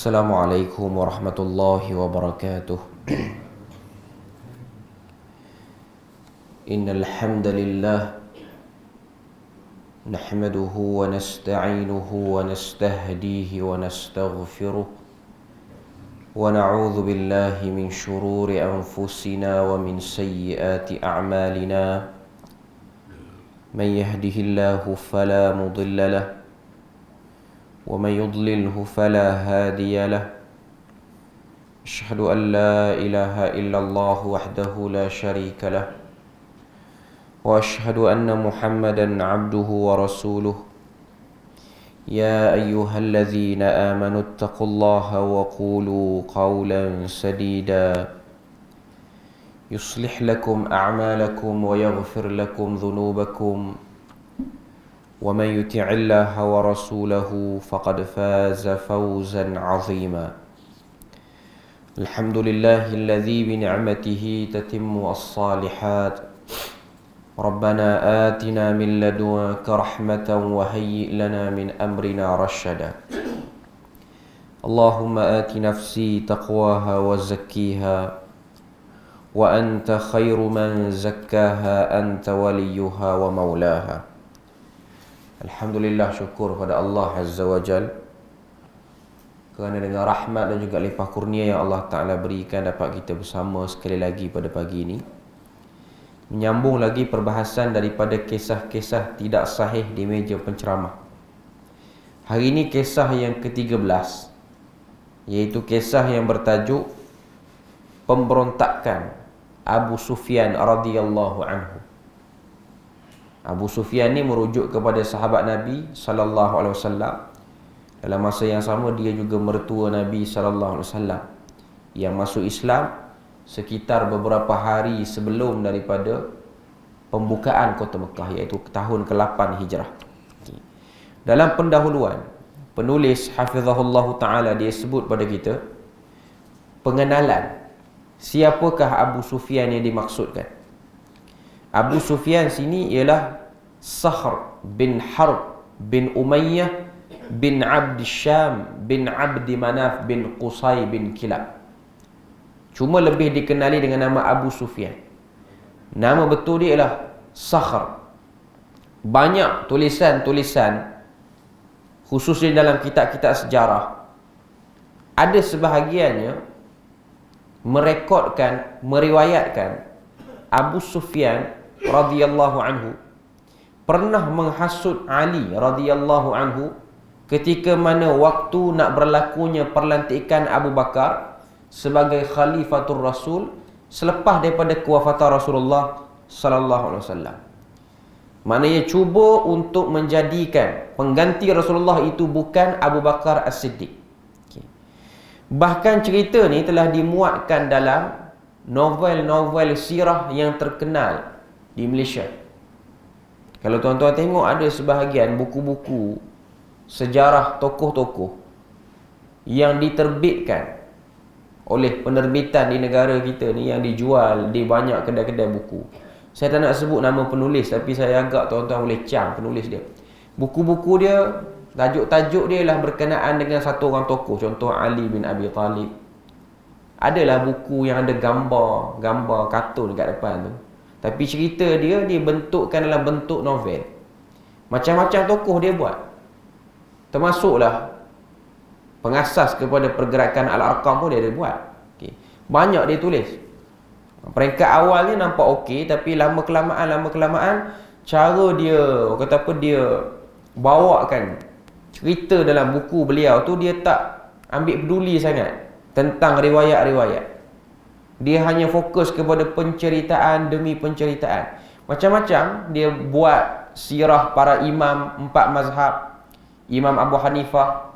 السلام عليكم ورحمة الله وبركاته. إن الحمد لله نحمده ونستعينه ونستهديه ونستغفره ونعوذ بالله من شرور أنفسنا ومن سيئات أعمالنا. من يهده الله فلا مضل له ومن يضلله فلا هادي له. أشهد أن لا إله إلا الله وحده لا شريك له وأشهد أن محمدا عبده ورسوله. يا أيها الذين آمنوا اتقوا الله وقولوا قولا سديدا يصلح لكم أعمالكم ويغفر لكم ذنوبكم ومن يطع الله ورسوله فقد فاز فوزا عظيما. الحمد لله الذي بنعمته تتم الصالحات. ربنا آتنا من لدنك رحمة وهيئ لنا من أمرنا رشدا. اللهم آت نفسي تقواها وزكيها وأنت خير من زكاها أنت وليها ومولاها. Alhamdulillah, syukur pada Allah Azza wa Jal kerana dengan rahmat dan juga limpah kurnia yang Allah Ta'ala berikan dapat kita bersama sekali lagi pada pagi ini, menyambung lagi perbahasan daripada kisah-kisah tidak sahih di meja penceramah. Hari ini kisah yang ke-13, iaitu kisah yang bertajuk pemberontakan Abu Sufyan radhiyallahu anhu. Abu Sufyan ni merujuk kepada sahabat Nabi sallallahu alaihi wasallam. Dalam masa yang sama dia juga mertua Nabi sallallahu alaihi wasallam yang masuk Islam sekitar beberapa hari sebelum daripada pembukaan kota Mekah, iaitu tahun ke-8 Hijrah. Dalam pendahuluan, penulis hafizahullah taala dia sebut pada kita pengenalan siapakah Abu Sufyan yang dimaksudkan. Abu Sufyan sini ialah Sahr bin Harb bin Umayyah bin Abd Syam bin Abd Manaf bin Qusay bin Kilab. Cuma lebih dikenali dengan nama Abu Sufyan. Nama betul dia ialah Sahr. Banyak tulisan-tulisan khususnya dalam kitab-kitab sejarah, ada sebahagiannya meriwayatkan Abu Sufyan radhiyallahu anhu pernah menghasut Ali radhiyallahu anhu ketika mana waktu nak berlakunya perlantikan Abu Bakar sebagai khalifatul Rasul selepas daripada kewafatan Rasulullah sallallahu alaihi wasallam. Maknanya cuba untuk menjadikan pengganti Rasulullah itu bukan Abu Bakar As-Siddiq. Bahkan cerita ni telah dimuatkan dalam novel-novel sirah yang terkenal di Malaysia. Kalau tuan-tuan tengok, ada sebahagian buku-buku sejarah tokoh-tokoh yang diterbitkan oleh penerbitan di negara kita ni, yang dijual di banyak kedai-kedai buku. Saya tak nak sebut nama penulis, tapi saya agak tuan-tuan boleh cam penulis dia. Buku-buku dia, tajuk-tajuk dia ialah berkenaan dengan satu orang tokoh. Contoh Ali bin Abi Talib. Adalah buku yang ada gambar kartun dekat depan tu, tapi cerita dia dibentukkan dalam bentuk novel. Macam-macam tokoh dia buat, termasuklah pengasas kepada pergerakan Al-Arqam pun dia ada buat. Banyak dia tulis. Peringkat awalnya nampak okey, tapi lama-kelamaan cara dia, kata apa, dia bawakan cerita dalam buku beliau tu, dia tak ambil peduli sangat tentang riwayat-riwayat. Dia hanya fokus kepada penceritaan demi penceritaan. Macam-macam dia buat sirah para imam 4 mazhab, Imam Abu Hanifah,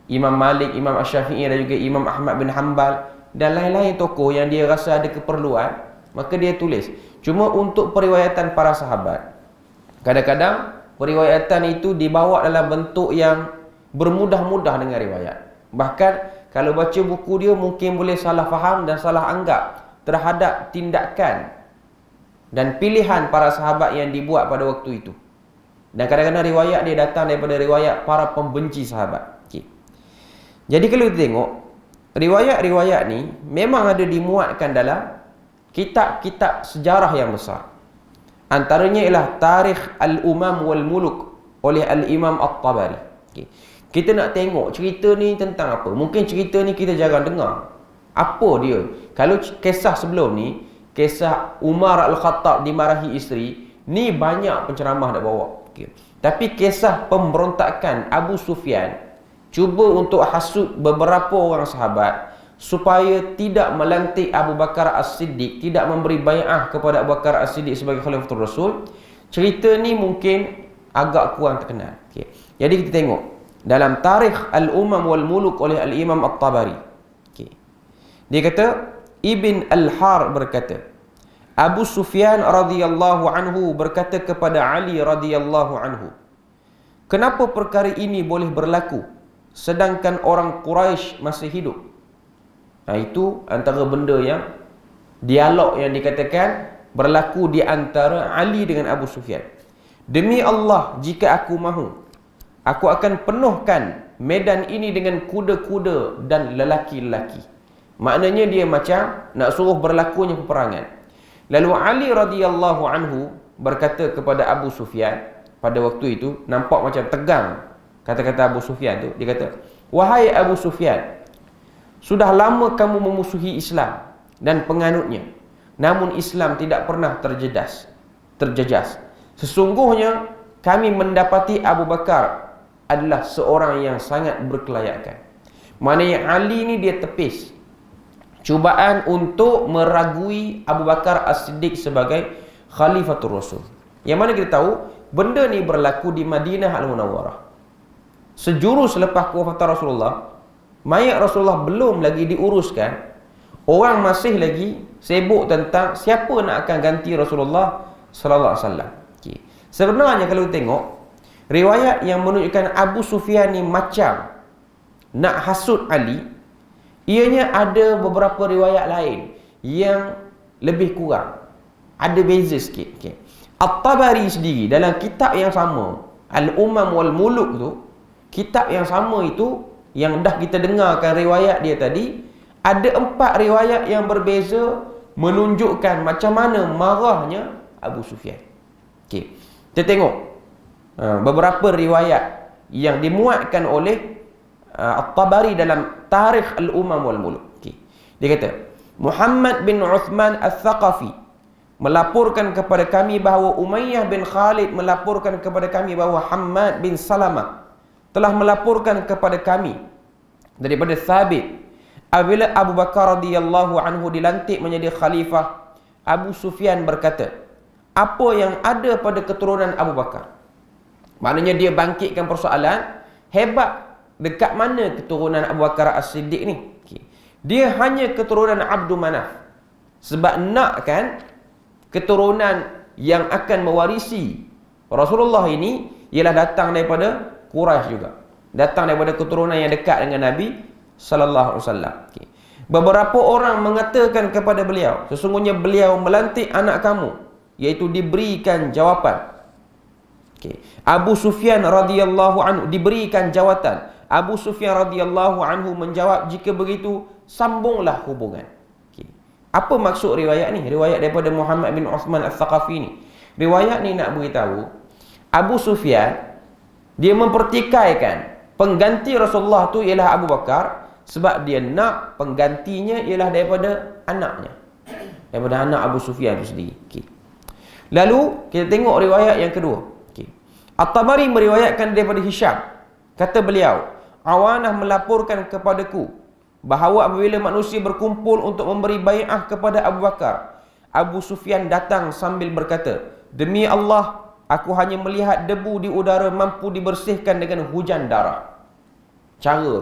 Imam Malik, Imam Asy-Syafi'i dan juga Imam Ahmad bin Hanbal dan lain-lain tokoh yang dia rasa ada keperluan, maka dia tulis. Cuma untuk periwayatan para sahabat, kadang-kadang periwayatan itu dibawa dalam bentuk yang bermudah-mudah dengan riwayat. Bahkan kalau baca buku dia mungkin boleh salah faham dan salah anggap terhadap tindakan dan pilihan para sahabat yang dibuat pada waktu itu. Dan kadang-kadang riwayat dia datang daripada riwayat para pembenci sahabat. Jadi kalau kita tengok riwayat-riwayat ni memang ada dimuatkan dalam kitab-kitab sejarah yang besar. Antaranya ialah Tarikh Al-Umam wal Muluk oleh Al-Imam At-Tabari. Okay. Kita nak tengok cerita ni tentang apa. Mungkin cerita ni kita jarang dengar. Apa dia? Kalau kisah sebelum ni, kisah Umar Al-Khattab dimarahi isteri, ni banyak penceramah dah bawa. Okay. Tapi kisah pemberontakan Abu Sufyan, cuba untuk hasut beberapa orang sahabat supaya tidak melantik Abu Bakar As-Siddiq, tidak memberi bai'ah kepada Abu Bakar As-Siddiq sebagai Khalifatul Rasul. Cerita ni mungkin agak kurang terkenal. Okay. Jadi kita tengok dalam Tarikh Al-Umam wal Muluk oleh Al-Imam At-Tabari. Okay. Dia kata, Ibn Al-Har berkata, Abu Sufyan radhiyallahu anhu berkata kepada Ali radhiyallahu anhu, kenapa perkara ini boleh berlaku sedangkan orang Quraisy masih hidup? Itu antara benda yang dialog yang dikatakan berlaku di antara Ali dengan Abu Sufyan. Demi Allah, jika aku mahu, aku akan penuhkan medan ini dengan kuda-kuda dan lelaki-lelaki. Maknanya dia macam nak suruh berlakunya peperangan. Lalu Ali radhiyallahu anhu berkata kepada Abu Sufyan, pada waktu itu nampak macam tegang kata-kata Abu Sufyan tu. Dia kata, wahai Abu Sufyan, sudah lama kamu memusuhi Islam dan penganutnya, namun Islam tidak pernah terjejas. Sesungguhnya kami mendapati Abu Bakar adalah seorang yang sangat berkelayakan. Maknanya Ali ni dia tepis cubaan untuk meragui Abu Bakar As-Siddiq sebagai Khalifatul Rasul. Yang mana kita tahu benda ni berlaku di Madinah Al-Munawwarah. Sejurus selepas kewafatan Rasulullah, mayat Rasulullah belum lagi diuruskan, orang masih lagi sibuk tentang siapa nak akan ganti Rasulullah sallallahu alaihi wasallam. Okay. Sebenarnya kalau tengok riwayat yang menunjukkan Abu Sufyan ni macam nak hasut Ali, ianya ada beberapa riwayat lain yang lebih kurang, ada beza sikit. Okay. At-Tabari sendiri dalam kitab yang sama, Al-Umam wal Muluk tu, kitab yang sama itu yang dah kita dengarkan riwayat dia tadi, ada 4 riwayat yang berbeza menunjukkan macam mana marahnya Abu Sufyan. Okey. Kita tengok beberapa riwayat yang dimuatkan oleh At-Tabari dalam Tarikh Al-Umam wal Muluk. Okey. Dia kata, Muhammad bin Uthman Al-Thaqafi melaporkan kepada kami bahawa Umayyah bin Khalid melaporkan kepada kami bahawa Hammad bin Salamah telah melaporkan kepada kami daripada Thabit, apabila Abu Bakar radhiyallahu anhu dilantik menjadi khalifah, Abu Sufyan berkata, apa yang ada pada keturunan Abu Bakar? Maknanya dia bangkitkan persoalan, hebat dekat mana keturunan Abu Bakar As-Siddiq ni? Okay. Dia hanya keturunan Abdul Manaf. Sebab nak kan keturunan yang akan mewarisi Rasulullah ini ialah datang daripada Quraisy juga. Datang daripada keturunan yang dekat dengan Nabi sallallahu alaihi wasallam. Okay. Beberapa orang mengatakan kepada beliau, sesungguhnya beliau melantik anak kamu, iaitu diberikan jawapan. Okay. Abu Sufyan radhiyallahu anhu diberikan jawatan. Abu Sufyan radhiyallahu anhu menjawab, jika begitu sambunglah hubungan. Okay. Apa maksud riwayat ni? Riwayat daripada Muhammad bin Uthman Al-Thaqafi ni. Riwayat ni nak beritahu Abu Sufyan dia mempertikaikan pengganti Rasulullah tu ialah Abu Bakar, sebab dia nak penggantinya ialah daripada anaknya, daripada anak Abu Sufyan itu sendiri. Okay. Lalu kita tengok riwayat yang kedua. Okay. At-Tabari meriwayatkan daripada Hisham, kata beliau, Awanah melaporkan kepadaku bahawa apabila manusia berkumpul untuk memberi bai'ah kepada Abu Bakar, Abu Sufyan datang sambil berkata, demi Allah, aku hanya melihat debu di udara mampu dibersihkan dengan hujan darah. Cara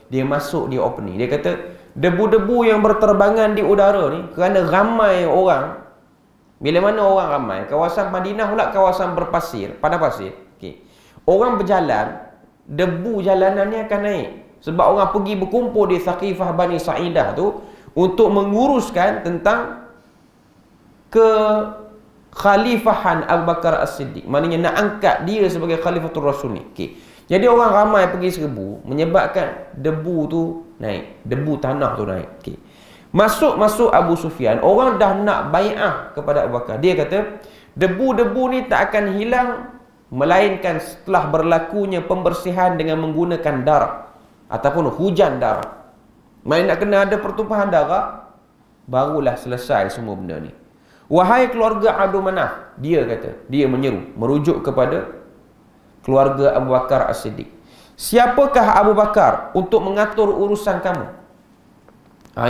dia masuk, dia opening. Dia kata, debu-debu yang berterbangan di udara ni kerana ramai orang. Bila mana orang ramai, kawasan Madinah pula kawasan berpasir, padang pasir. Okay. Orang berjalan, debu jalanan ni akan naik. Sebab orang pergi berkumpul di Thaqifah Bani Sa'idah tu untuk menguruskan tentang Khalifahan Abu Bakar As-Siddiq. Maknanya nak angkat dia sebagai Khalifatul Rasul ni. Okay. Jadi orang ramai pergi serbu, menyebabkan debu tu naik, debu tanah tu naik. Okay. Masuk Abu Sufyan, orang dah nak bai'ah kepada Abu Bakar. Dia kata, debu-debu ni tak akan hilang melainkan setelah berlakunya pembersihan dengan menggunakan darah ataupun hujan darah. Main nak kena ada pertumpahan darah, barulah selesai semua benda ni. Wahai keluarga Abdul Manaf, dia kata, dia menyeru, merujuk kepada keluarga Abu Bakar As-Siddiq. Siapakah Abu Bakar untuk mengatur urusan kamu?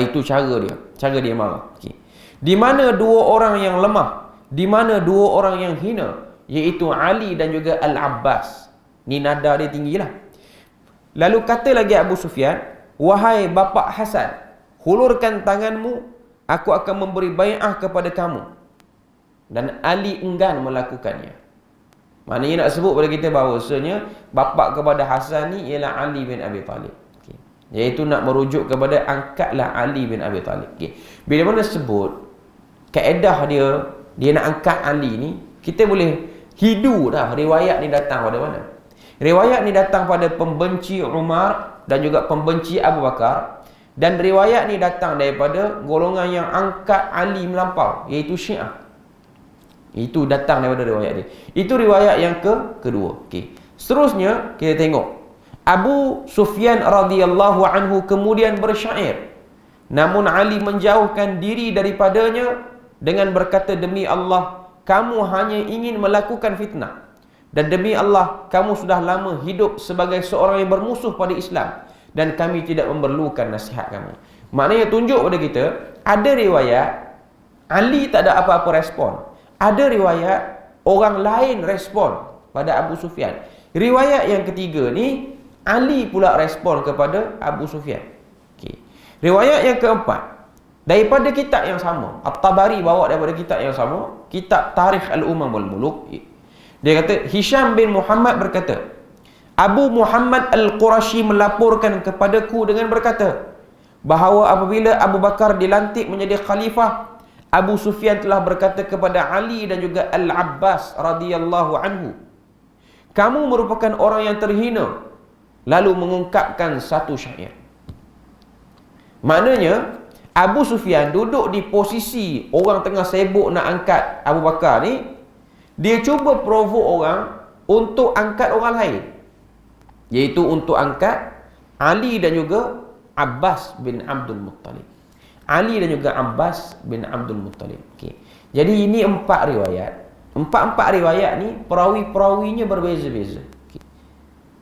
Itu cara dia marah. Okay. Di mana dua orang yang lemah, di mana dua orang yang hina, iaitu Ali dan juga Al-Abbas. Ni nada dia tinggilah. Lalu kata lagi Abu Sufyan, wahai bapa Hasan, hulurkan tanganmu, aku akan memberi bai'ah kepada kamu. Dan Ali enggan melakukannya. Maknanya nak sebut pada kita bahawasanya bapa kepada Hasan ni ialah Ali bin Abi Talib. Okay. Iaitu nak merujuk kepada angkatlah Ali bin Abi Talib. Okay. Bila mana sebut kaedah dia nak angkat Ali ni, kita boleh hidu dah riwayat ni datang pada mana. Riwayat ni datang pada pembenci Umar dan juga pembenci Abu Bakar, dan riwayat ni datang daripada golongan yang angkat Ali melampau, iaitu Syiah. Itu datang daripada riwayat dia. Itu riwayat yang kedua. Okey. Seterusnya kita tengok Abu Sufyan radhiyallahu anhu kemudian bersyair, namun Ali menjauhkan diri daripadanya dengan berkata, demi Allah, kamu hanya ingin melakukan fitnah, dan demi Allah, kamu sudah lama hidup sebagai seorang yang bermusuh pada Islam, dan kami tidak memerlukan nasihat kamu. Maknanya tunjuk pada kita, ada riwayat Ali tak ada apa-apa respon, ada riwayat orang lain respon pada Abu Sufyan. Riwayat yang ketiga ni, Ali pula respon kepada Abu Sufyan. Okay. Riwayat yang keempat, daripada kitab yang sama, At-Tabari bawa daripada kitab yang sama, kitab Tarikh Al-Umam Wal-Muluk. Dia kata, Hisham bin Muhammad berkata, Abu Muhammad Al-Qurashi melaporkan kepadaku dengan berkata, bahawa apabila Abu Bakar dilantik menjadi khalifah, Abu Sufyan telah berkata kepada Ali dan juga Al-Abbas radhiyallahu anhu, kamu merupakan orang yang terhina, lalu mengungkapkan satu syair. Maknanya Abu Sufyan duduk di posisi orang tengah sibuk nak angkat Abu Bakar ni, dia cuba provoke orang untuk angkat orang lain, iaitu untuk angkat Ali dan juga Abbas bin Abdul Muttalib. Ali dan juga Abbas bin Abdul Muttalib. Okay. Jadi ini empat riwayat. Empat riwayat ni perawi-perawinya berbeza-beza. Okay.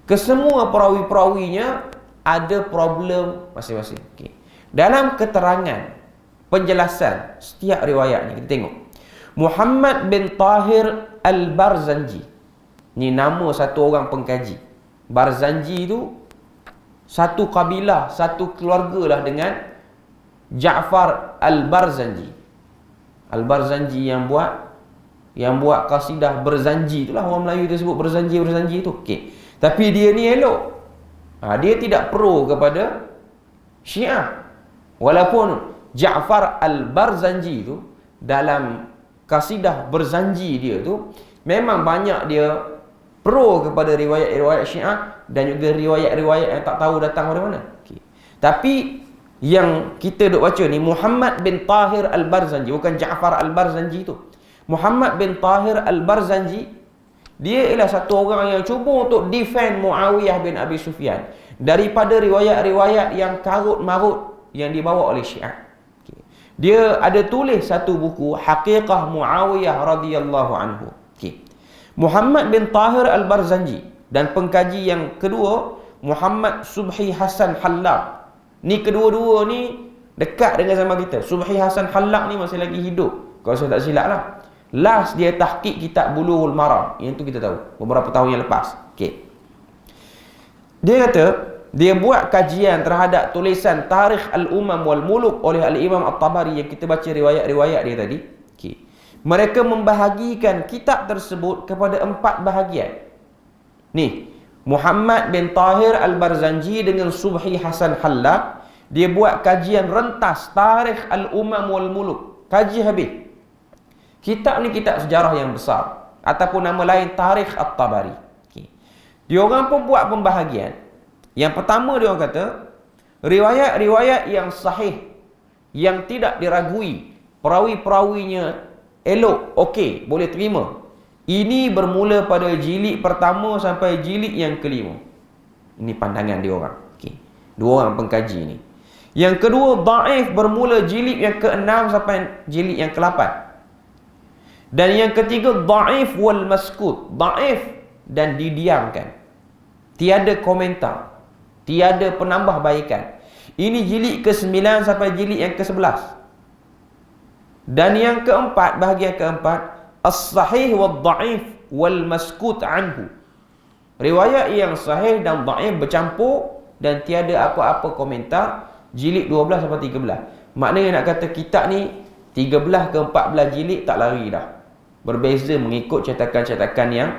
Kesemua perawi-perawinya ada problem masing-masing. Okay. Dalam keterangan penjelasan setiap riwayat ni, kita tengok Muhammad bin Tahir Al-Barzanji. Ni nama satu orang pengkaji. Barzanji tu satu kabilah, satu keluarga lah dengan Ja'far Al-Barzanji. Al-Barzanji yang buat kasidah berzanji, itulah orang Melayu tu sebut berzanji tu. Okey. Tapi dia ni elok. Dia tidak pro kepada Syiah. Walaupun Ja'far Al-Barzanji tu dalam kasidah berzanji dia tu memang banyak dia pro kepada riwayat-riwayat Syiah dan juga riwayat-riwayat yang tak tahu datang dari mana. Okay. Tapi yang kita duk baca ni Muhammad bin Tahir Al-Barzanji, bukan Ja'far Al-Barzanji tu. Muhammad bin Tahir Al-Barzanji, dia ialah satu orang yang cuba untuk defend Muawiyah bin Abi Sufyan daripada riwayat-riwayat yang karut-marut yang dibawa oleh Syiah. Okay. Dia ada tulis satu buku, Haqiqah Muawiyah radhiyallahu anhu. Okay. Muhammad bin Tahir Al-Barzanji dan pengkaji yang kedua Muhammad Subhi Hasan Hallaq. Ni kedua-dua ni dekat dengan zaman kita. Subhi Hasan Hallaq ni masih lagi hidup, kalau saya tak silap lah. Last dia tahqiq kitab Bulughul Maram, yang tu kita tahu beberapa tahun yang lepas. Okay. Dia kata dia buat kajian terhadap tulisan Tarikh Al-Umam Wal-Muluk oleh Al-Imam At-Tabari yang kita baca riwayat-riwayat dia tadi. Okay. Mereka membahagikan kitab tersebut kepada 4 bahagian. Ni Muhammad bin Tahir Al-Barzanji dengan Subhi Hasan Hallaq, dia buat kajian rentas Tarikh Al-Umam Wal-Muluk, kaji habis. Kitab ni kitab sejarah yang besar, ataupun nama lain Tarikh At-Tabari. Okay. Dia orang pun buat pembahagian. Yang pertama dia orang kata, riwayat-riwayat yang sahih, yang tidak diragui, perawi-perawinya elok, okey, boleh terima. Ini bermula pada jilid pertama sampai jilid yang kelima. Ini pandangan dia orang. Okey. Dua orang pengkaji ni. Yang kedua, dhaif bermula jilid yang ke-6 sampai jilid yang ke-8. Dan yang ketiga, dhaif wal maskut. Dhaif dan didiamkan. Tiada komentar. Tiada penambahbaikan. Ini jilid ke-9 sampai jilid yang ke-11. Dan yang keempat, bahagian keempat, as-sahih wal dhaif wal maskut anhu. Riwayat yang sahih dan dhaif bercampur dan tiada apa-apa komentar, jilid 12 sampai 13. Maknanya nak kata kitab ni 13 ke 14 jilid tak lari dah. Berbeza mengikut cetakan-cetakan yang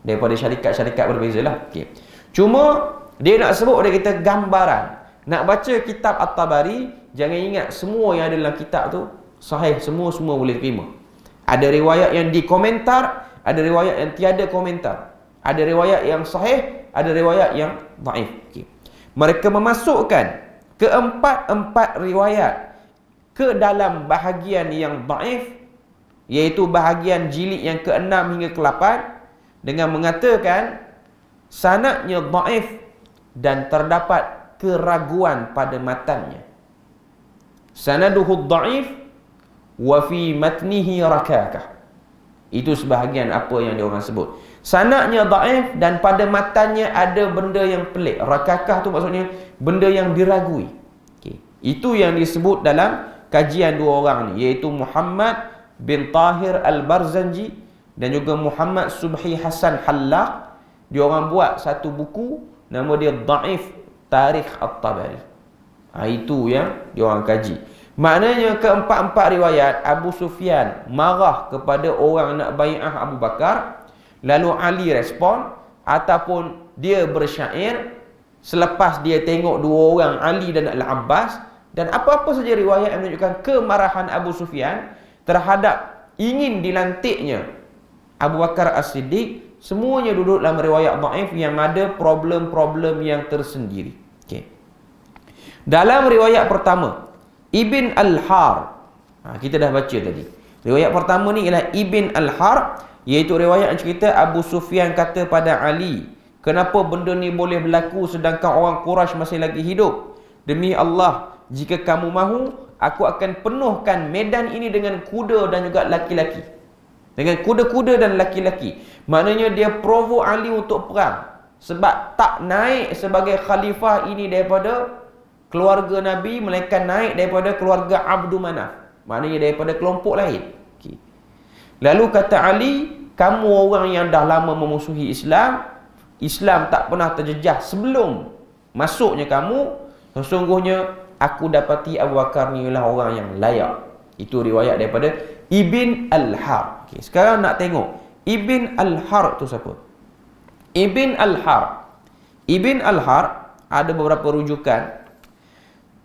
daripada syarikat-syarikat berbezalah. Okey. Cuma dia nak sebut dia kata gambaran. Nak baca kitab At-Tabari, jangan ingat semua yang ada dalam kitab tu sahih, semua boleh terima. Ada riwayat yang dikomentar, ada riwayat yang tiada komentar. Ada riwayat yang sahih, ada riwayat yang dhaif. Okay. Mereka memasukkan keempat-empat riwayat ke dalam bahagian yang dhaif, iaitu bahagian jilid yang ke-6 hingga ke-8, dengan mengatakan sanadnya dhaif dan terdapat keraguan pada matannya. Sanaduhu dhaif wa fi matnihi rakakah. Itu sebahagian apa yang dia orang sebut. Sanadnya dhaif dan pada matannya ada benda yang pelik. Rakakah tu maksudnya benda yang diragui. Okay. Itu yang disebut dalam kajian dua orang ni, iaitu Muhammad bin Tahir Al-Barzanji dan juga Muhammad Subhi Hasan Hallaq. Dia orang buat satu buku, nama dia Dhaif Tarikh At-Tabari. Itu yang dia orang kaji. Maknanya keempat-empat riwayat, Abu Sufyan marah kepada orang nak bai'ah Abu Bakar, lalu Ali respon, ataupun dia bersyair selepas dia tengok dua orang Ali dan Al-Abbas, dan apa-apa saja riwayat yang menunjukkan kemarahan Abu Sufyan terhadap ingin dilantiknya Abu Bakar As-Siddiq, semuanya duduk dalam riwayat dhaif yang ada problem-problem yang tersendiri. Okay. Dalam riwayat pertama, Ibn Al-Har, kita dah baca tadi. Riwayat pertama ni ialah Ibn Al-Har, iaitu riwayat yang cerita Abu Sufyan kata pada Ali, kenapa benda ni boleh berlaku sedangkan orang Quraisy masih lagi hidup? Demi Allah, jika kamu mahu, aku akan penuhkan medan ini dengan kuda dan juga laki-laki. Dengan kuda-kuda dan laki-laki. Maknanya dia provoke Ali untuk perang. Sebab tak naik sebagai khalifah ini daripada keluarga Nabi, melainkan naik daripada keluarga Abdul Manaf. Maknanya daripada kelompok lain. Okay. Lalu kata Ali, kamu orang yang dah lama memusuhi Islam, Islam tak pernah terjejah sebelum masuknya kamu, sesungguhnya aku dapati Abu Bakar ni ialah orang yang layak. Itu riwayat daripada Ibn Al-Har. Okay, sekarang nak tengok Ibn Al-Har tu siapa? Ibn Al-Har. Ibn Al-Har ada beberapa rujukan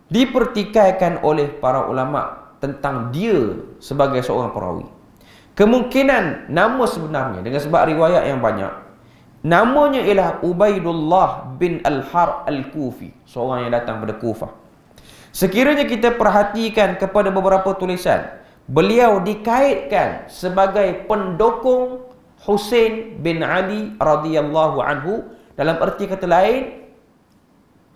dipertikaikan oleh para ulama tentang dia sebagai seorang perawi. Kemungkinan nama sebenarnya dengan sebab riwayat yang banyak, namanya ialah Ubaidullah bin Al-Har Al-Kufi, seorang yang datang pada Kufah. Sekiranya kita perhatikan kepada beberapa tulisan, beliau dikaitkan sebagai pendukung Husain bin Ali radhiyallahu anhu. Dalam erti kata lain,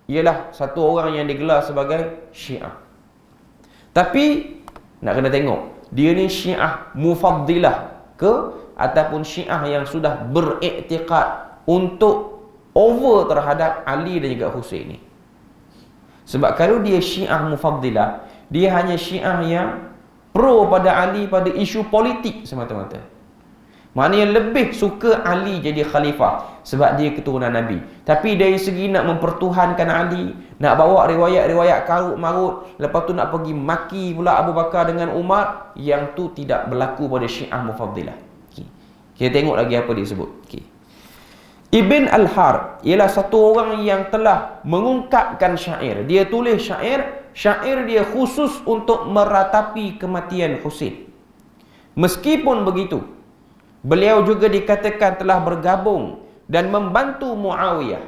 ialah satu orang yang digelar sebagai Syiah. Tapi nak kena tengok, dia ni Syiah Mufaddilah ke ataupun Syiah yang sudah beriktikad untuk over terhadap Ali dan juga Husain ni. Sebab kalau dia Syiah Mufaddilah, dia hanya Syiah yang pro pada Ali pada isu politik semata-mata. Maknanya lebih suka Ali jadi khalifah sebab dia keturunan Nabi. Tapi dari segi nak mempertuhankan Ali, nak bawa riwayat-riwayat karut marut, lepas tu nak pergi maki pula Abu Bakar dengan Umar, yang tu tidak berlaku pada Syiah Mufaddilah. Okay. Kita tengok lagi apa dia sebut. Okay. Ibn Al-Har ialah satu orang yang telah mengungkapkan syair. Dia tulis syair dia khusus untuk meratapi kematian Husain. Meskipun begitu, beliau juga dikatakan telah bergabung dan membantu Muawiyah.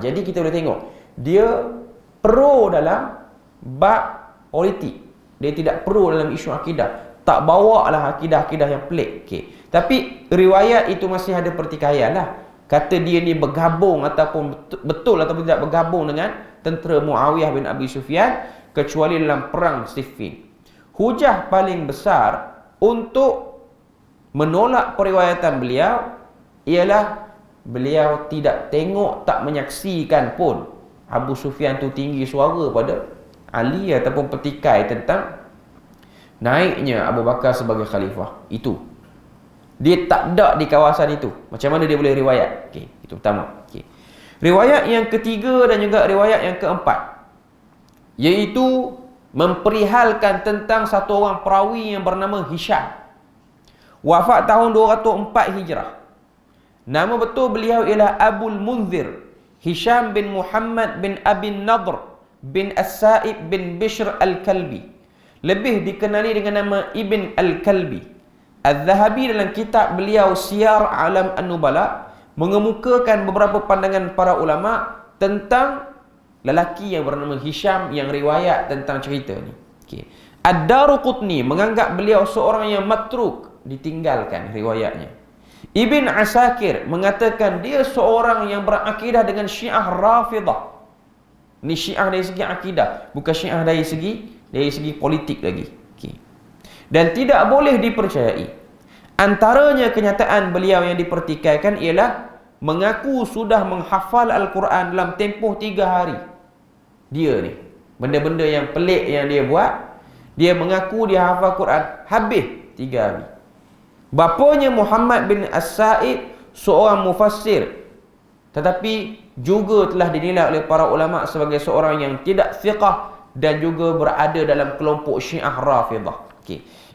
Jadi kita boleh tengok, dia pro dalam bab politik, dia tidak pro dalam isu akidah. Tak bawa lah akidah-akidah yang pelik. Tapi riwayat itu masih ada pertikaian lah. Kata dia ni bergabung ataupun betul ataupun tidak bergabung dengan tentera Muawiyah bin Abi Sufyan, kecuali dalam perang Siffin. Hujah paling besar untuk menolak periwayatan beliau ialah beliau tidak tengok, tak menyaksikan pun Abu Sufyan tu tinggi suara pada Ali ataupun petikai tentang naiknya Abu Bakar sebagai khalifah. Itu dia tak ada di kawasan itu. Macam mana dia boleh riwayat? Itu pertama. Riwayat yang ketiga dan juga riwayat yang keempat, iaitu memperihalkan tentang satu orang perawi yang bernama Hisham. Wafat tahun 204 Hijrah. Nama betul beliau ialah Abul Munzir Hisham bin Muhammad bin Abi Nadr bin As-Sa'ib bin Bishr Al-Kalbi, lebih dikenali dengan nama Ibn Al-Kalbi. Al-Zahabi dalam kitab beliau Siyar Alam An-Nubala mengemukakan beberapa pandangan para ulama tentang lelaki yang bernama Hisham yang riwayat tentang cerita ni. Ad-Daruqutni menganggap beliau seorang yang matruk, ditinggalkan riwayatnya. Ibn Asakir mengatakan dia seorang yang berakidah dengan Syiah Rafidah. Ni Syiah dari segi akidah, bukan Syiah dari segi politik lagi. Dan tidak boleh dipercayai. Antaranya kenyataan beliau yang dipertikaikan ialah mengaku sudah menghafal Al-Quran dalam tempoh 3 hari. Dia ni, benda-benda yang pelik yang dia buat, dia mengaku dia hafal Quran habis 3 hari. Bapanya Muhammad bin As-Sa'id seorang mufassir, tetapi juga telah dinilai oleh para ulama sebagai seorang yang tidak thiqah dan juga berada dalam kelompok Syiah Rafidah.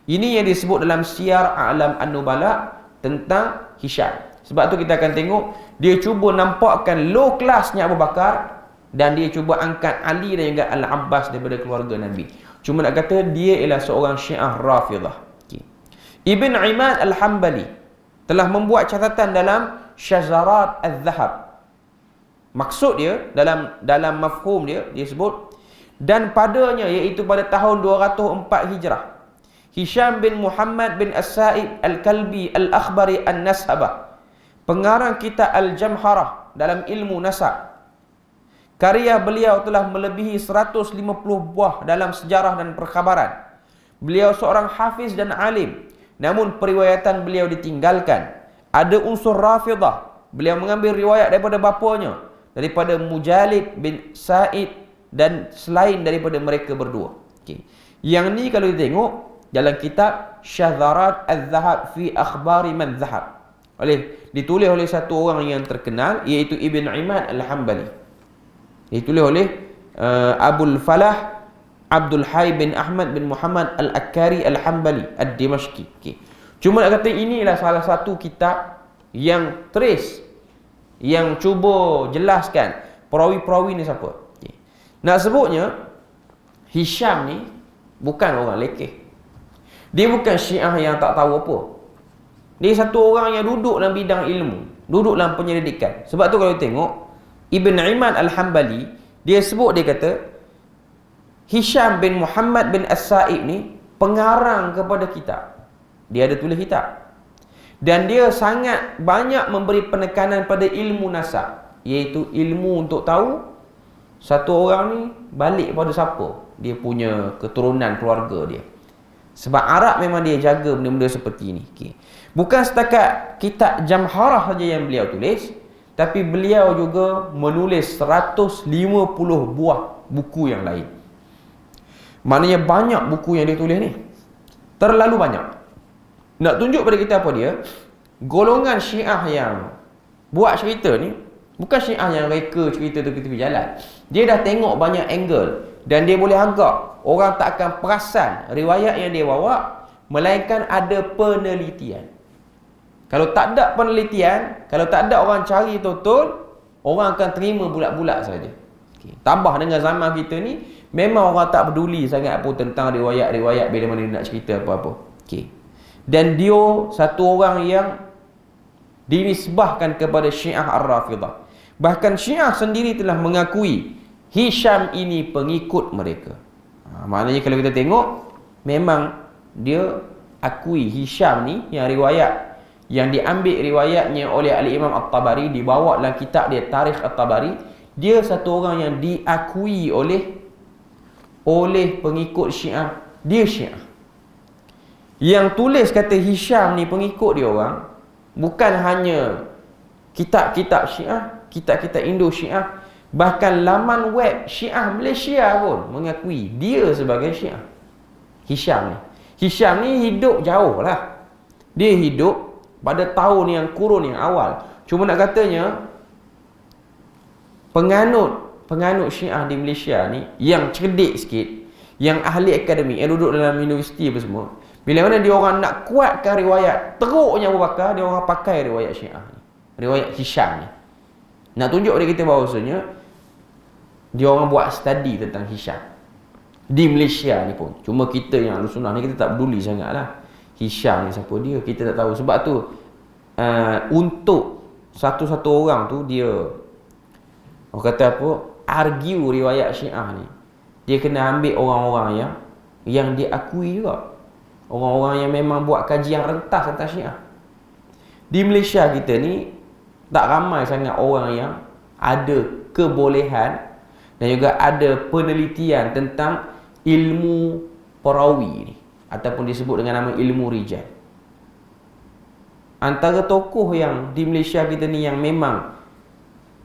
Ini yang disebut dalam Siyar A'lam An-Nubala tentang Hisham. Sebab tu kita akan tengok dia cuba nampakkan low classnya Abu Bakar, dan dia cuba angkat Ali dan juga Al-Abbas daripada keluarga Nabi. Cuma nak kata dia ialah seorang Syiah Rafidah. Ibn Imad Al-Hambali telah membuat catatan dalam Syazarat Al-Zahab. Maksud dia dalam mafhum dia sebut, dan padanya, iaitu pada tahun 204 Hijrah, Hisham bin Muhammad bin As-Sa'id Al-Kalbi Al-Akhbari An-Nasabah, pengarang kitab Al-Jamharah dalam ilmu nasab. Karya beliau telah melebihi 150 buah dalam sejarah dan perkhabaran. Beliau seorang hafiz dan alim, namun periwayatan beliau ditinggalkan. Ada unsur Rafidah. Beliau mengambil riwayat daripada bapanya, daripada Mujalid bin Sa'id, dan selain daripada mereka berdua. Yang ni kalau kita tengok dalam kitab Syazarat Al-Zahab fi Akhbari Man Zahab, ditulis oleh satu orang yang terkenal, iaitu Ibn Imad Al-Hambali. Ditulis oleh Abul Falah Abdul Hayy bin Ahmad bin Muhammad Al-Akkari Al-Hambali Ad-Dimashqi. Cuma nak kata inilah salah satu kitab yang trace, yang cuba jelaskan perawi-perawi ni siapa. Nak sebutnya, Hisham ni bukan orang lekeh. Dia bukan Syiah yang tak tahu apa. Dia satu orang yang duduk dalam bidang ilmu, duduk dalam penyelidikan. Sebab tu kalau tengok Ibn Imad Al-Hambali, dia sebut, dia kata Hisham bin Muhammad bin As-Sa'id ni pengarang kepada kitab. Dia ada tulis kitab. Dan dia sangat banyak memberi penekanan pada ilmu nasab, iaitu ilmu untuk tahu satu orang ni balik pada siapa, dia punya keturunan keluarga dia. Sebab Arab memang dia jaga benda-benda seperti ini. Bukan setakat kitab Jamharah saja yang beliau tulis, tapi beliau juga menulis 150 buah buku yang lain. Maknanya banyak buku yang dia tulis ni. Terlalu banyak. Nak tunjuk pada kita apa dia? Golongan Syiah yang buat cerita ni bukan Syiah yang reka cerita tepi-tepi jalan. Dia dah tengok banyak angle, dan dia boleh agak orang tak akan perasan riwayat yang dia bawa, melainkan ada penelitian. Kalau tak ada penelitian, kalau tak ada orang cari betul-betul, orang akan terima bulat-bulat saja. Tambah dengan zaman kita ni, memang orang tak peduli sangat pun tentang riwayat-riwayat bila mana dia nak cerita apa-apa. Dan dia satu orang yang dinisbahkan kepada Syiah Ar-Rafidah. Bahkan Syiah sendiri telah mengakui Hisham ini pengikut mereka. Maknanya kalau kita tengok, memang dia akui Hisham ni yang riwayat, yang diambil riwayatnya oleh Al-Imam At-Tabari, dibawa dalam kitab dia Tarikh At-Tabari, dia satu orang yang diakui oleh pengikut Syiah. Dia Syiah. Yang tulis kata Hisham ni pengikut dia orang, bukan hanya kitab-kitab Syiah, kitab-kitab Indo-Syiah, bahkan laman web Syiah Malaysia pun mengakui dia sebagai Syiah. Hisham ni hidup jauh lah. Dia hidup pada tahun yang kurun yang awal. Cuma nak katanya, penganut Syiah di Malaysia ni yang cerdik sikit, yang ahli akademik, yang duduk dalam universiti apa semua, bila mana dia orang nak kuatkan riwayat teruknya Abu Bakar, dia orang pakai riwayat Syiah ni, riwayat Hisham ni. Nak tunjuk kepada kita bahawasanya dia orang buat study tentang Hisham di Malaysia ni pun. Cuma kita yang Ahlus Sunnah ni, kita tak peduli sangat lah Hisham ni siapa dia, kita tak tahu. Sebab tu untuk satu-satu orang tu, dia orang kata apa, argue riwayat Syiah ni, dia kena ambil orang-orang yang diakui juga, orang-orang yang memang buat kajian rentas tentang Syiah. Di Malaysia kita ni tak ramai sangat orang yang ada kebolehan dan juga ada penelitian tentang ilmu perawi ni, ataupun disebut dengan nama ilmu rijal. Antara tokoh yang di Malaysia kita ni yang memang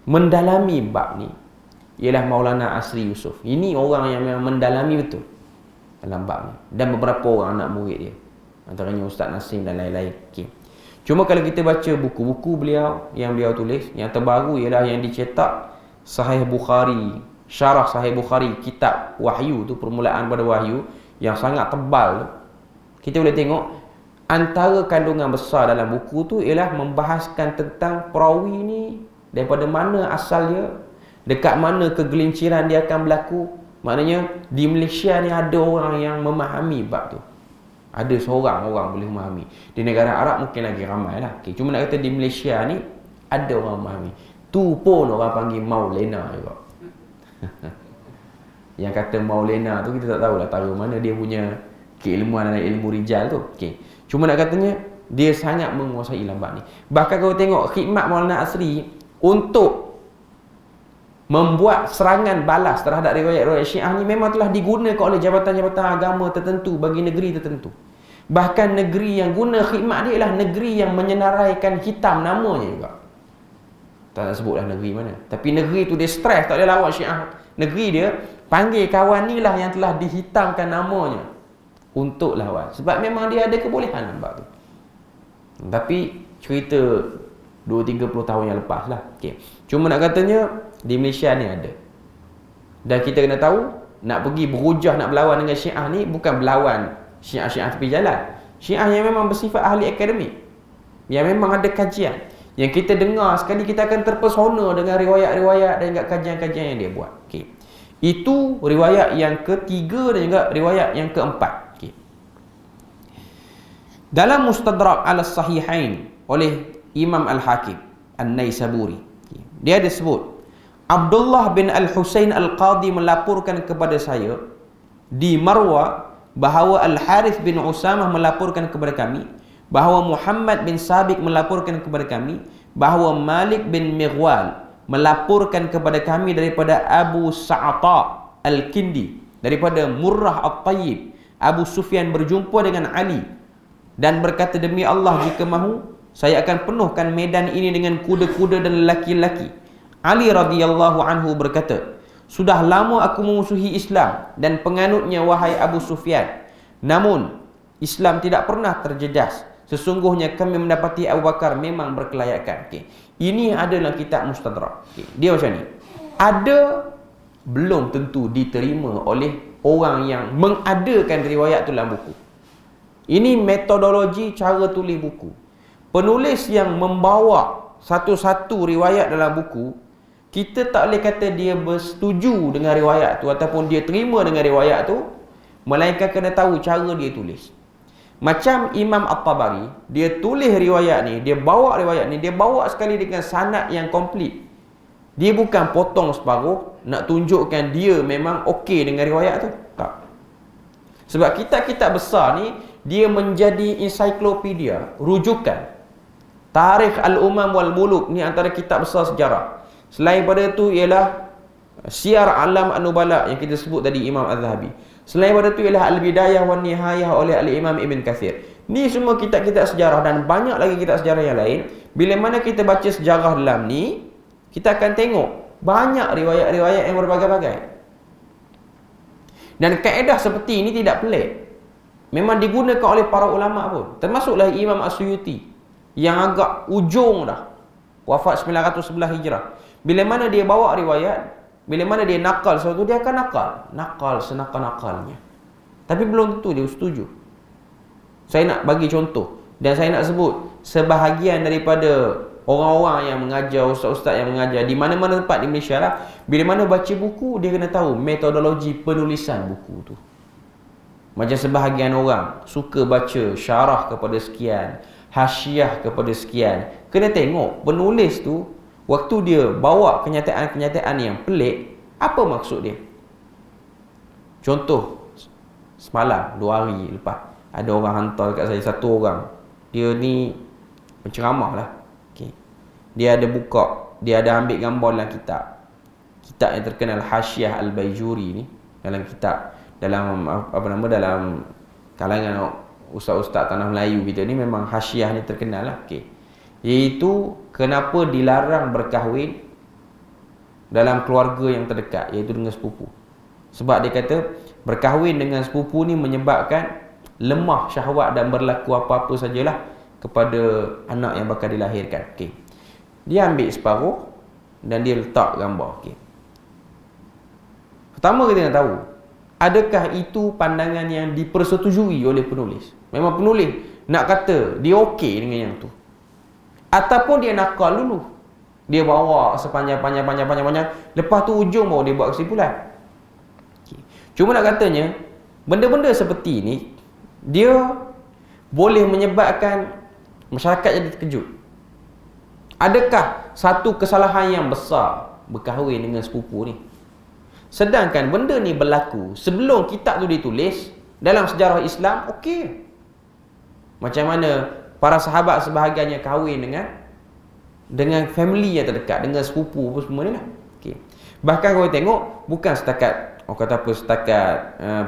mendalami bab ni ialah Maulana Asri Yusof. Ini orang yang memang mendalami betul dalam bab ni, dan beberapa orang anak murid dia, antaranya Ustaz Nasim dan lain-lain. Okay. Cuma kalau kita baca buku-buku beliau yang beliau tulis, yang terbaru ialah yang dicetak Sahih Bukhari, Syarah Sahih Bukhari, kitab Wahyu tu, permulaan pada Wahyu, yang sangat tebal tu. Kita boleh tengok antara kandungan besar dalam buku tu ialah membahaskan tentang perawi ni, daripada mana asalnya, dekat mana kegelinciran dia akan berlaku. Maknanya di Malaysia ni ada orang yang memahami bab tu. Ada seorang orang boleh memahami. Di negara Arab mungkin lagi ramai lah. Okay. Cuma nak kata di Malaysia ni ada orang memahami. Tu pun orang panggil Maulana juga. Yang kata Maulana tu kita tak tahulah tahu mana dia punya keilmuan dan ilmu rijal tu. Okay. Cuma nak katanya dia sangat menguasai bab ni. Bahkan kalau tengok khidmat Maulana Asri untuk membuat serangan balas terhadap riwayat-riwayat Syiah ni memang telah digunakan oleh jabatan-jabatan agama tertentu bagi negeri tertentu. Bahkan negeri yang guna khidmat dia ialah negeri yang menyenaraikan hitam namanya juga. Tak nak sebutlah negeri mana. Tapi negeri tu dia stres, tak boleh lawan Syiah. Negeri dia panggil kawan ni lah yang telah dihitamkan namanya untuk lawan. Sebab memang dia ada kebolehan nampak tu. Tapi cerita 20-30 tahun yang lepas lah. Okay. Cuma nak katanya di Malaysia ni ada. Dan kita kena tahu, nak pergi berhujah, nak berlawan dengan Syiah ni, bukan berlawan Syiah-Syiah tepi jalan. Syiah yang memang bersifat ahli akademik, yang memang ada kajian, yang kita dengar sekali kita akan terpesona dengan riwayat-riwayat dan juga kajian-kajian yang dia buat. Okay. Itu riwayat yang ketiga dan juga riwayat yang keempat. Okay. Dalam Mustadrak al-Sahihain oleh Imam Al-Hakim An-Naisaburi, okay, dia ada sebut Abdullah bin Al-Husain Al-Qadi melaporkan kepada saya di Marwah bahawa Al-Harith bin Usamah melaporkan kepada kami, bahawa Muhammad bin Sabik melaporkan kepada kami, bahawa Malik bin Mighwal melaporkan kepada kami daripada Abu Sa'ata Al-Kindi, daripada Murrah At-Tayyib, Abu Sufyan berjumpa dengan Ali dan berkata, demi Allah, jika mahu saya akan penuhkan medan ini dengan kuda-kuda dan lelaki-lelaki. Ali radhiyallahu anhu berkata, sudah lama aku memusuhi Islam dan penganutnya, wahai Abu Sufyan. Namun Islam tidak pernah terjejas. Sesungguhnya kami mendapati Abu Bakar memang berkelayakan. Okay. Ini adalah kitab Mustadrak. Okay. Dia macam ni. Ada belum tentu diterima oleh orang yang mengadakan riwayat tu dalam buku. Ini metodologi cara tulis buku. Penulis yang membawa satu-satu riwayat dalam buku, kita tak boleh kata dia bersetuju dengan riwayat tu ataupun dia terima dengan riwayat tu, melainkan kena tahu cara dia tulis. Macam Imam At-Tabari, dia tulis riwayat ni, dia bawa riwayat ni, dia bawa sekali dengan sanad yang komplit. Dia bukan potong separuh nak tunjukkan dia memang okey dengan riwayat tu. Tak. Sebab kitab-kitab besar ni dia menjadi ensiklopedia, rujukan. Tarikh Al-Umam wal Muluk ni antara kitab besar sejarah. Selain pada tu ialah Syiar Alam An-Nubala yang kita sebut tadi Imam Az-Zahabi. Selain pada tu ialah Al-Bidayah wan Nihayah oleh Al-Imam Ibn Kathir. Ni semua kitab-kitab sejarah dan banyak lagi kitab sejarah yang lain. Bila mana kita baca sejarah dalam ni, kita akan tengok banyak riwayat-riwayat yang berbagai-bagai. Dan kaedah seperti ini tidak pelik. Memang digunakan oleh para ulama pun. Termasuklah Imam As-Suyuti yang agak ujung dah. Wafat 911 Hijrah. Bila mana dia bawa riwayat, bila mana dia nakal sesuatu, dia akan nakal senakal-nakalnya. Tapi belum tentu dia setuju. Saya nak bagi contoh dan saya nak sebut sebahagian daripada orang-orang yang mengajar, ustaz-ustaz yang mengajar di mana-mana tempat di Malaysia lah, bila mana baca buku, dia kena tahu metodologi penulisan buku tu. Macam sebahagian orang suka baca syarah kepada sekian, hasyiah kepada sekian. Kena tengok penulis tu waktu dia bawa kenyataan-kenyataan yang pelik, apa maksud dia? Contoh, semalam, 2 hari lepas, ada orang hantar dekat saya, satu orang. Dia ni penceramah lah. Okay. Dia ada buka, dia ada ambil gambar dalam kitab. Kitab yang terkenal Hasyiah Al-Baijuri ni, dalam kitab, dalam dalam kalangan ustaz-ustaz tanah Melayu kita ni memang hasyiah ni terkenal lah. Okay. Iaitu kenapa dilarang berkahwin dalam keluarga yang terdekat, iaitu dengan sepupu. Sebab dia kata berkahwin dengan sepupu ni menyebabkan lemah syahwat dan berlaku apa-apa sajalah kepada anak yang bakal dilahirkan. Okay. Dia ambil separuh dan dia letak gambar. Okay. Pertama kita nak tahu, adakah itu pandangan yang dipersetujui oleh penulis? Memang penulis nak kata dia okey dengan yang tu, ataupun dia nakal dulu, dia bawa sepanjang-panjang, lepas tu ujung baru dia buat kesimpulan. Okay. Cuma nak katanya, benda-benda seperti ini dia boleh menyebabkan masyarakat jadi terkejut. Adakah satu kesalahan yang besar berkahwin dengan sepupu ni? Sedangkan benda ni berlaku sebelum kitab tu ditulis dalam sejarah Islam, okey. Macam mana para sahabat sebahagiannya kahwin dengan family yang terdekat, dengan sepupu apa semua ni lah. Okay. Bahkan kalau tengok, bukan setakat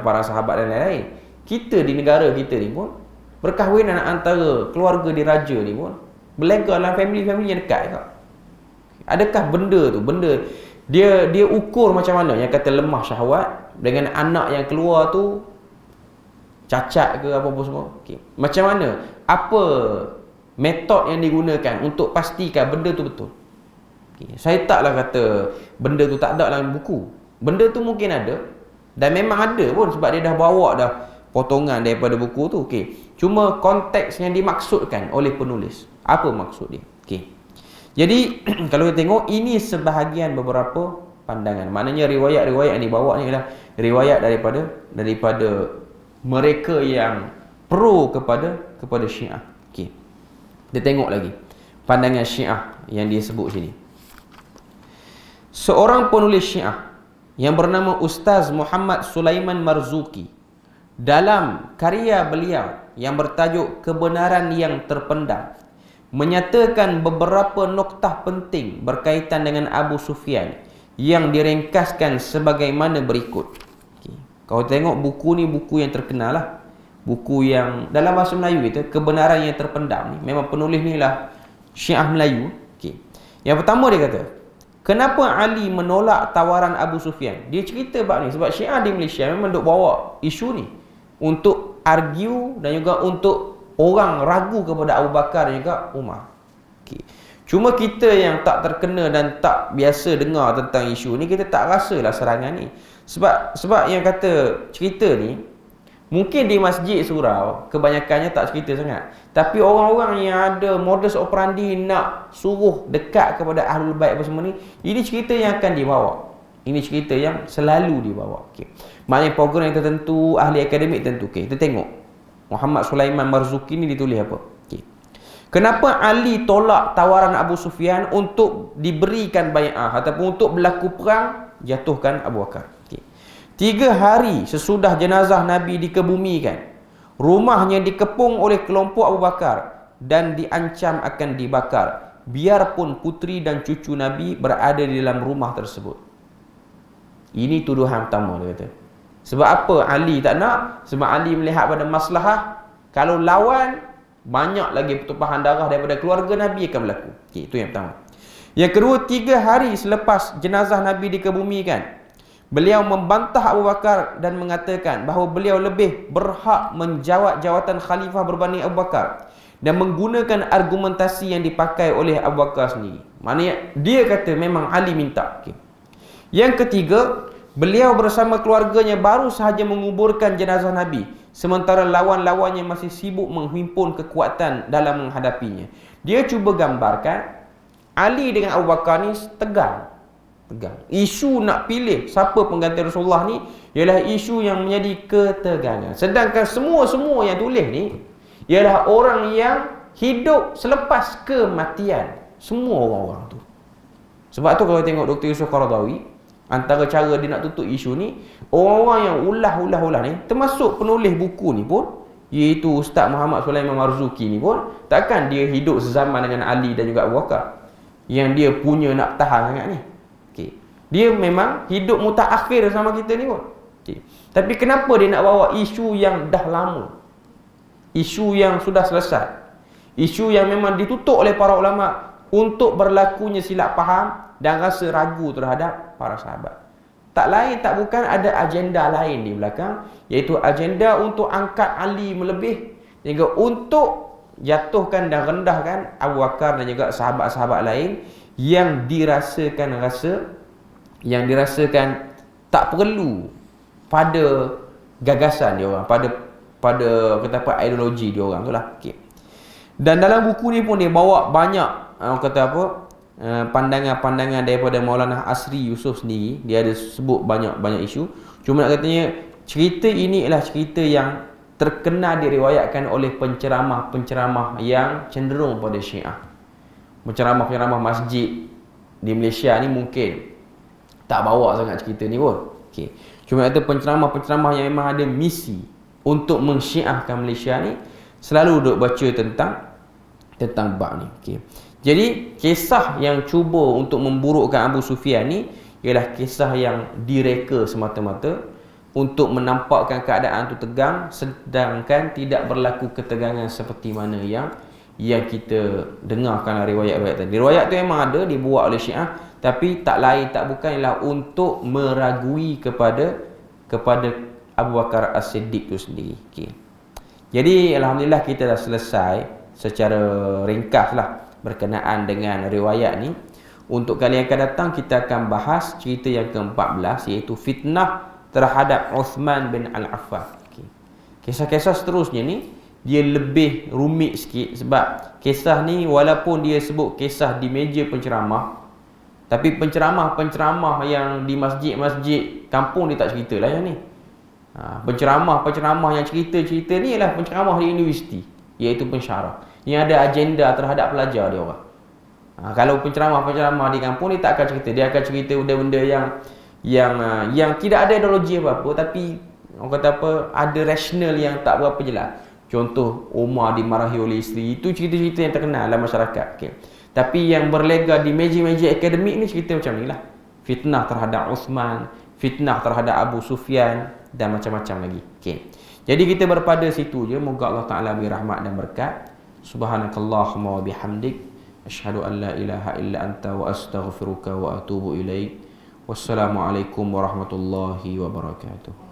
para sahabat dan lain-lain. Kita di negara kita ni pun, perkahwinan antara keluarga diraja ni pun berlaku dalam family-family yang dekat juga. Adakah benda dia ukur macam mana yang kata lemah syahwat dengan anak yang keluar tu cacat ke apa-apa semua? Okay. Macam mana? Apa metod yang digunakan untuk pastikan benda tu betul? Okay. Saya taklah kata benda tu tak ada dalam buku. Benda tu mungkin ada dan memang ada pun sebab dia dah bawa dah potongan daripada buku tu. Okay. Cuma konteks yang dimaksudkan oleh penulis. Apa maksud dia? Okay. Jadi kalau kita tengok, ini sebahagian beberapa pandangan. Maknanya riwayat-riwayat yang dibawa ni adalah riwayat daripada mereka yang pro kepada Syiah. Okey. Kita tengok lagi pandangan Syiah yang dia sebut sini. Seorang penulis Syiah yang bernama Ustaz Muhammad Sulaiman Marzuki, dalam karya beliau yang bertajuk Kebenaran yang Terpendam, menyatakan beberapa noktah penting berkaitan dengan Abu Sufyan yang diringkaskan sebagaimana berikut. Kalau tengok buku ni, buku yang terkenal lah. Buku yang dalam bahasa Melayu kita, Kebenaran yang Terpendam ni, memang penulis ni lah Syiah Melayu. Okay. Yang pertama dia kata, kenapa Ali menolak tawaran Abu Sufyan? Dia cerita bab ni sebab Syiah di Malaysia memang duk bawa isu ni untuk argue dan juga untuk orang ragu kepada Abu Bakar dan juga Umar. Okay. Cuma kita yang tak terkena dan tak biasa dengar tentang isu ni, kita tak rasalah serangan ni. Sebab yang kata cerita ni, mungkin di masjid surau kebanyakannya tak cerita sangat. Tapi orang-orang yang ada modus operandi nak suruh dekat kepada Ahlul Bait apa semua ni, ini cerita yang akan dibawa. Ini cerita yang selalu dibawa. Okay. Maknanya program yang tertentu, ahli akademik tertentu. Okay, kita tengok. Muhammad Sulaiman Marzuki ni ditulis apa? Okay. Kenapa Ali tolak tawaran Abu Sufyan untuk diberikan bai'ah ataupun untuk berlaku perang jatuhkan Abu Bakar? Okay. 3 hari sesudah jenazah Nabi dikebumikan, rumahnya dikepung oleh kelompok Abu Bakar dan diancam akan dibakar, biarpun putri dan cucu Nabi berada di dalam rumah tersebut. Ini tuduhan pertama dia kata. Sebab apa Ali tak nak? Sebab Ali melihat pada maslahah, kalau lawan banyak lagi pertumpahan darah daripada keluarga Nabi akan berlaku. Okay, itu yang pertama. Yang kedua, 3 hari selepas jenazah Nabi dikebumikan, beliau membantah Abu Bakar dan mengatakan bahawa beliau lebih berhak menjawat jawatan khalifah berbanding Abu Bakar, dan menggunakan argumentasi yang dipakai oleh Abu Bakar sendiri. Maknanya dia kata memang Ali minta. Okay. Yang ketiga, beliau bersama keluarganya baru sahaja menguburkan jenazah Nabi, sementara lawan-lawannya masih sibuk menghimpun kekuatan dalam menghadapinya. Dia cuba gambarkan Ali dengan Abu Bakar ni tegang. Isu nak pilih siapa pengganti Rasulullah ni ialah isu yang menjadi ketegangan. Sedangkan semua yang tulis ni ialah orang yang hidup selepas kematian. Semua orang-orang tu. Sebab tu kalau tengok Dr. Yusuf Qaradawi, antara cara dia nak tutup isu ni, orang-orang yang ulah ni, termasuk penulis buku ni pun, iaitu Ustaz Muhammad Sulaiman Marzuki ni pun, takkan dia hidup sezaman dengan Ali dan juga Abu Bakar, yang dia punya nak tahan sangat ni. Okay. Dia memang hidup mutaakhir sama kita ni pun. Okay. Tapi kenapa dia nak bawa isu yang dah lama, isu yang sudah selesai, isu yang memang ditutup oleh para ulama untuk berlakunya silap faham dan rasa ragu terhadap para sahabat? Tak lain tak bukan ada agenda lain di belakang, iaitu agenda untuk angkat Ali melebih, juga untuk jatuhkan dan rendahkan Abu Bakar dan juga sahabat-sahabat lain yang dirasakan tak perlu pada gagasan dia orang, pada kata apa, ideologi dia orang tu lah. Okay. Dan dalam buku ni pun dia bawa banyak pandangan-pandangan daripada Maulana Asri Yusof sendiri. Dia ada sebut banyak isu. Cuma nak katanya cerita ini adalah cerita yang terkenal diriwayatkan oleh penceramah-penceramah yang cenderung pada Syiah. Penceramah-penceramah masjid di Malaysia ni mungkin tak bawa sangat cerita ni pun. Okay. Cuma kata penceramah-penceramah yang memang ada misi untuk mensyiahkan Malaysia ni selalu duk baca tentang bab ni. Okay. Jadi kisah yang cuba untuk memburukkan Abu Sufyan ni ialah kisah yang direka semata-mata untuk menampakkan keadaan tu tegang, sedangkan tidak berlaku ketegangan seperti mana yang kita dengarkan riwayat-riwayat tadi. Riwayat tu memang ada, dibuat oleh Syiah, tapi tak lain tak bukan ialah untuk meragui kepada Abu Bakar As-Siddiq tu sendiri. Okay. Jadi alhamdulillah kita dah selesai secara ringkas lah berkenaan dengan riwayat ni. Untuk kali yang akan datang kita akan bahas cerita yang ke-14, iaitu fitnah terhadap Uthman bin Al-Affan. Okay. Kisah-kisah seterusnya ni dia lebih rumit sikit, sebab kisah ni walaupun dia sebut kisah di meja penceramah, tapi penceramah yang di masjid-masjid kampung dia tak cerita lah yang ni. Penceramah yang cerita ni ialah penceramah di universiti, iaitu pensyarah yang ada agenda terhadap pelajar dia orang. Kalau penceramah di kampung dia tak akan cerita. Dia akan cerita benda-benda yang tidak ada ideologi apa-apa, tapi orang kata apa, ada rasional yang tak berapa jelas. Contoh Umar dimarahi oleh isteri, itu cerita-cerita yang terkenal dalam masyarakat. Okay. Tapi yang berlega di meja-meja akademik ni cerita macam ni lah. Fitnah terhadap Uthman, fitnah terhadap Abu Sufyan dan macam-macam lagi. Okay. Jadi kita berpada situ je. Moga Allah Ta'ala beri rahmat dan berkat. Subhanakallahumma wa bihamdik, asyhadu an la ilaha illa anta wa astaghfiruka wa atubu ilaik. Wassalamualaikum warahmatullahi wabarakatuh.